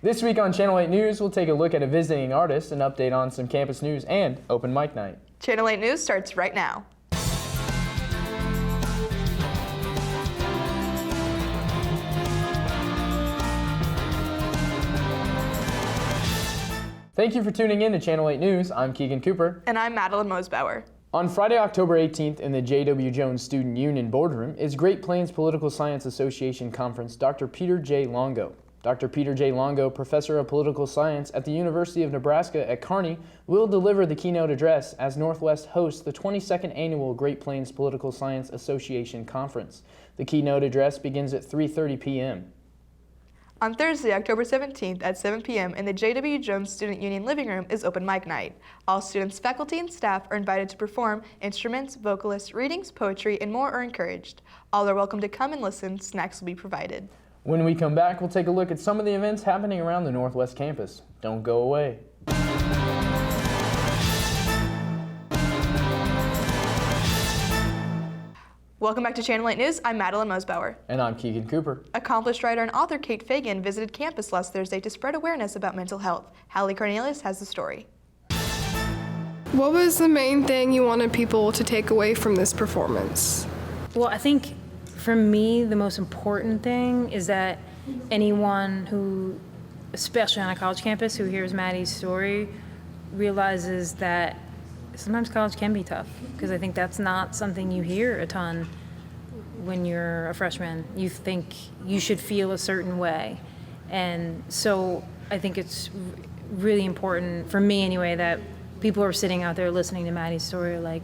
This week on Channel 8 News, we'll take a look at a visiting artist, an update on some campus news, and open mic night. Channel 8 News starts right now. Thank you for tuning in to Channel 8 News. I'm Keegan Cooper. And I'm Madeline Mosbauer. On Friday, October 18th in the J.W. Jones Student Union Boardroom is Great Plains Political Science Association Conference Dr. Peter J. Longo. Dr. Peter J. Longo, Professor of Political Science at the University of Nebraska at Kearney, will deliver the keynote address as Northwest hosts the 22nd Annual Great Plains Political Science Association Conference. The keynote address begins at 3:30 p.m. On Thursday, October 17th at 7 p.m. in the J.W. Jones Student Union Living Room is open mic night. All students, faculty, and staff are invited to perform. Instruments, vocalists, readings, poetry, and more are encouraged. All are welcome to come and listen. Snacks will be provided. When we come back, we'll take a look at some of the events happening around the Northwest campus. Don't go away. Welcome back to Channel 8 News. I'm Madeline Mosbauer. And I'm Keegan Cooper. Accomplished writer and author Kate Fagan visited campus last Thursday to spread awareness about mental health. Hallie Cornelius has the story. What was the main thing you wanted people to take away from this performance? Well, I think for me, the most important thing is that anyone who, especially on a college campus, who hears Maddie's story, realizes that sometimes college can be tough, because I think that's not something you hear a ton when you're a freshman. You think you should feel a certain way. And so I think it's really important, for me anyway, that people are sitting out there listening to Maddie's story like,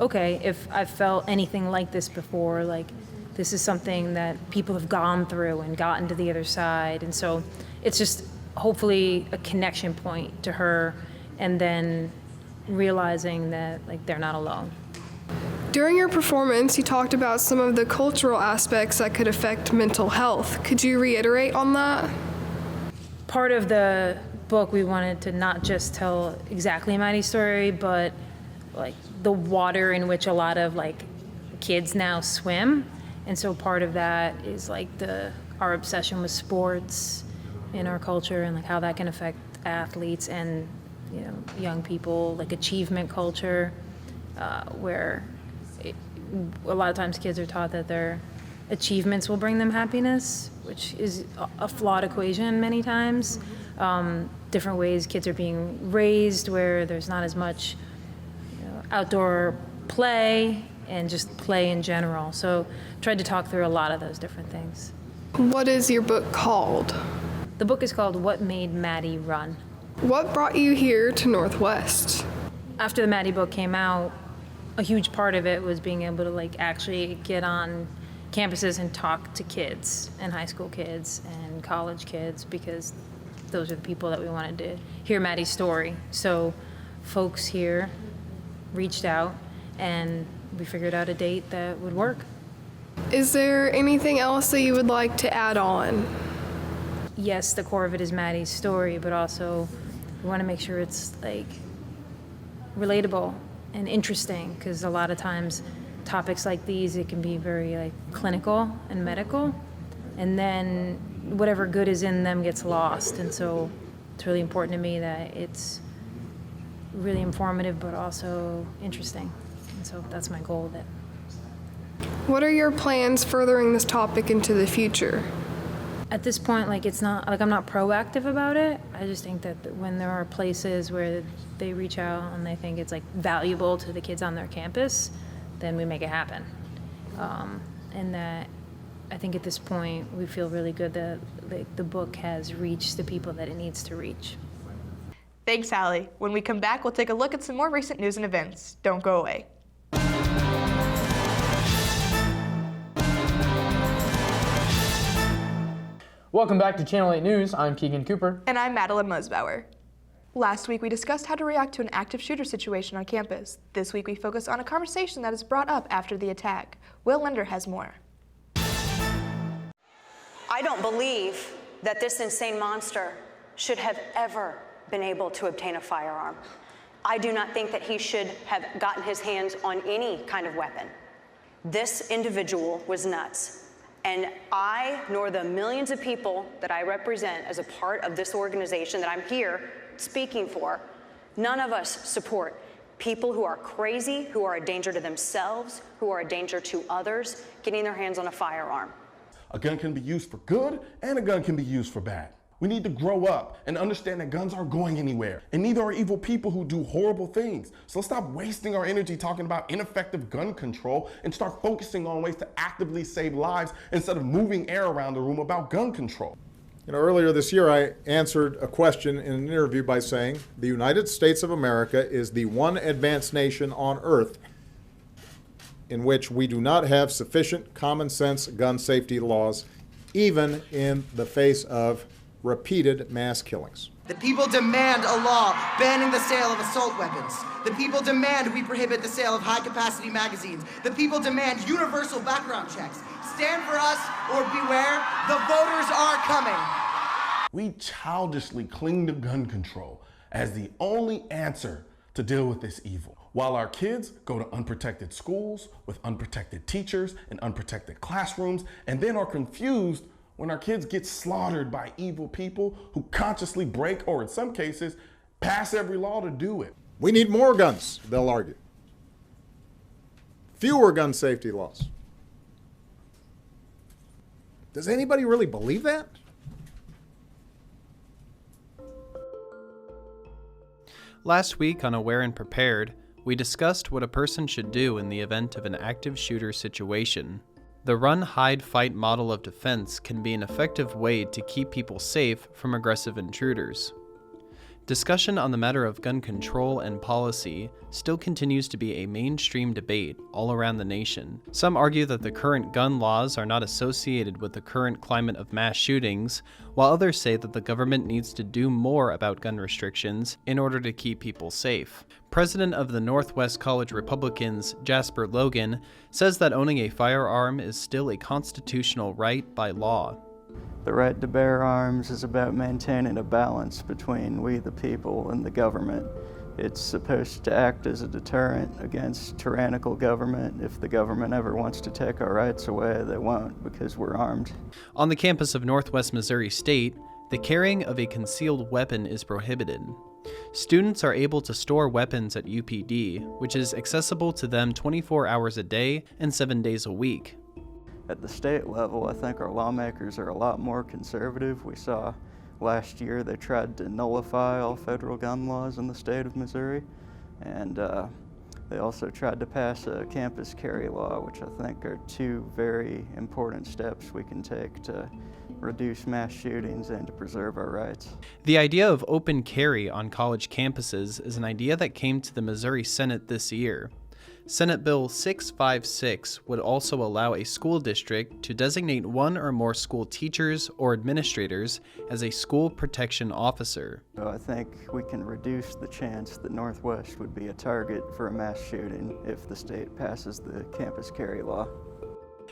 okay, if I've felt anything like this before, like this is something that people have gone through and gotten to the other side. And so it's just hopefully a connection point to her, and then realizing that like they're not alone. During your performance, you talked about some of the cultural aspects that could affect mental health. Could you reiterate on that? Part of the book, we wanted to not just tell exactly Maddie's story, but like the water in which a lot of like kids now swim. And so part of that is like our obsession with sports in our culture, and like how that can affect athletes and young people, like achievement culture, where a lot of times kids are taught that their achievements will bring them happiness, which is a flawed equation many times. Different ways kids are being raised, where there's not as much outdoor play and just play in general. So tried to talk through a lot of those different things. What is your book called? The book is called What Made Maddie Run. What brought you here to Northwest? After the Maddie book came out, a huge part of it was being able to like actually get on campuses and talk to kids, and high school kids and college kids, because those are the people that we wanted to hear Maddie's story. So folks here reached out and we figured out a date that would work. Is there anything else that you would like to add on? Yes, the core of it is Maddie's story, but also we want to make sure it's like relatable and interesting, because a lot of times topics like these, it can be very like clinical and medical, and then whatever good is in them gets lost. And so it's really important to me that it's really informative but also interesting. And so that's my goal with it. What are your plans furthering this topic into the future? At this point, like it's not like I'm not proactive about it. I just think that when there are places where they reach out and they think it's like valuable to the kids on their campus, then we make it happen. And that I think at this point we feel really good that the book has reached the people that it needs to reach. Thanks, Hallie. When we come back, we'll take a look at some more recent news and events. Don't go away. Welcome back to Channel 8 News. I'm Keegan Cooper. And I'm Madeline Mosbauer. Last week, we discussed how to react to an active shooter situation on campus. This week, we focus on a conversation that is brought up after the attack. Will Linder has more. I don't believe that this insane monster should have ever been able to obtain a firearm. I do not think that he should have gotten his hands on any kind of weapon. This individual was nuts. And I, nor the millions of people that I represent as a part of this organization that I'm here speaking for, none of us support people who are crazy, who are a danger to themselves, who are a danger to others, getting their hands on a firearm. A gun can be used for good and a gun can be used for bad. We need to grow up and understand that guns aren't going anywhere, and neither are evil people who do horrible things. So let's stop wasting our energy talking about ineffective gun control and start focusing on ways to actively save lives instead of moving air around the room about gun control. You know, earlier this year, I answered a question in an interview by saying, the United States of America is the one advanced nation on earth in which we do not have sufficient common sense gun safety laws, even in the face of repeated mass killings. The people demand a law banning the sale of assault weapons. The people demand we prohibit the sale of high-capacity magazines. The people demand universal background checks. Stand for us or beware, the voters are coming. We childishly cling to gun control as the only answer to deal with this evil, while our kids go to unprotected schools with unprotected teachers and unprotected classrooms, and then are confused when our kids get slaughtered by evil people who consciously break, or in some cases, pass every law to do it. We need more guns, they'll argue. Fewer gun safety laws. Does anybody really believe that? Last week on Aware and Prepared, we discussed what a person should do in the event of an active shooter situation. The run, hide, fight model of defense can be an effective way to keep people safe from aggressive intruders. Discussion on the matter of gun control and policy still continues to be a mainstream debate all around the nation. Some argue that the current gun laws are not associated with the current climate of mass shootings, while others say that the government needs to do more about gun restrictions in order to keep people safe. President of the Northwest College Republicans, Jasper Logan, says that owning a firearm is still a constitutional right by law. The right to bear arms is about maintaining a balance between we the people and the government. It's supposed to act as a deterrent against tyrannical government. If the government ever wants to take our rights away, they won't because we're armed. On the campus of Northwest Missouri State, the carrying of a concealed weapon is prohibited. Students are able to store weapons at UPD, which is accessible to them 24 hours a day and 7 days a week. At the state level, I think our lawmakers are a lot more conservative. We saw last year they tried to nullify all federal gun laws in the state of Missouri, and they also tried to pass a campus carry law, which I think are two very important steps we can take to reduce mass shootings and to preserve our rights. The idea of open carry on college campuses is an idea that came to the Missouri Senate this year. Senate Bill 656 would also allow a school district to designate one or more school teachers or administrators as a school protection officer. So I think we can reduce the chance that Northwest would be a target for a mass shooting if the state passes the campus carry law.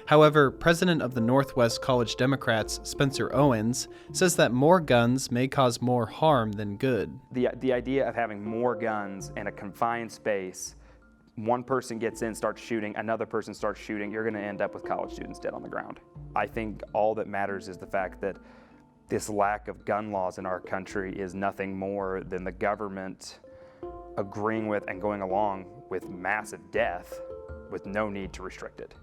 However, President of the Northwest College Democrats, Spencer Owens, says that more guns may cause more harm than good. The idea of having more guns in a confined space, one person gets in, starts shooting, another person starts shooting, you're going to end up with college students dead on the ground. I think all that matters is the fact that this lack of gun laws in our country is nothing more than the government agreeing with and going along with massive death with no need to restrict it.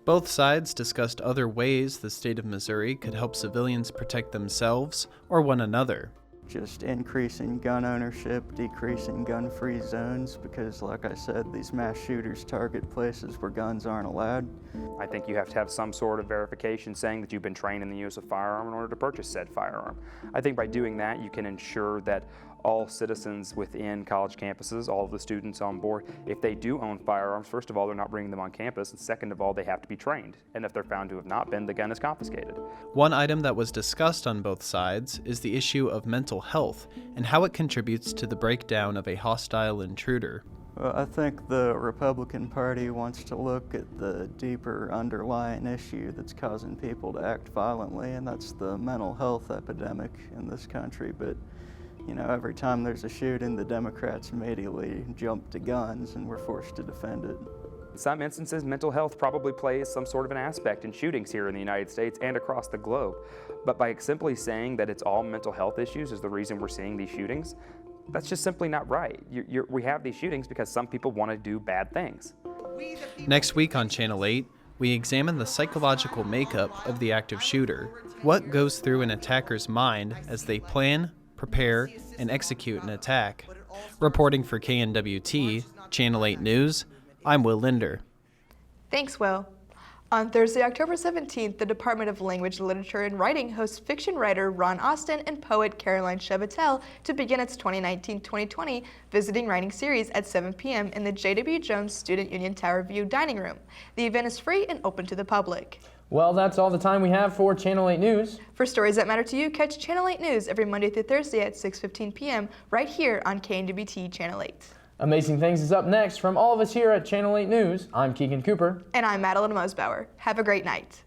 Both sides discussed other ways the state of Missouri could help civilians protect themselves or one another. Just increasing gun ownership, decreasing gun-free zones, because like I said, these mass shooters target places where guns aren't allowed. I think you have to have some sort of verification saying that you've been trained in the use of firearm in order to purchase said firearm. I think by doing that, you can ensure that all citizens within college campuses, all of the students on board, if they do own firearms, first of all, they're not bringing them on campus, and second of all, they have to be trained. And if they're found to have not been, the gun is confiscated. One item that was discussed on both sides is the issue of mental health and how it contributes to the breakdown of a hostile intruder. Well, I think the Republican Party wants to look at the deeper underlying issue that's causing people to act violently, and that's the mental health epidemic in this country. But you know, every time there's a shooting, the Democrats immediately jump to guns and we're forced to defend it. In some instances, mental health probably plays some sort of an aspect in shootings here in the United States and across the globe. But by simply saying that it's all mental health issues is the reason we're seeing these shootings, that's just simply not right. We have these shootings because some people want to do bad things. Next week on Channel 8, we examine the psychological makeup of the active shooter. What goes through an attacker's mind as they plan, prepare, and execute an attack? Reporting for KNWT, Channel 8 News, I'm Will Linder. Thanks, Will. On Thursday, October 17th, the Department of Language, Literature, and Writing hosts fiction writer Ron Austin and poet Caroline Chevatel to begin its 2019-2020 Visiting Writing Series at 7 p.m. in the J.W. Jones Student Union Tower View Dining Room. The event is free and open to the public. Well, that's all the time we have for Channel 8 News. For stories that matter to you, catch Channel 8 News every Monday through Thursday at 6:15 p.m. right here on KNWT Channel 8. Amazing Things is up next. From all of us here at Channel 8 News, I'm Keegan Cooper. And I'm Madeline Mosbauer. Have a great night.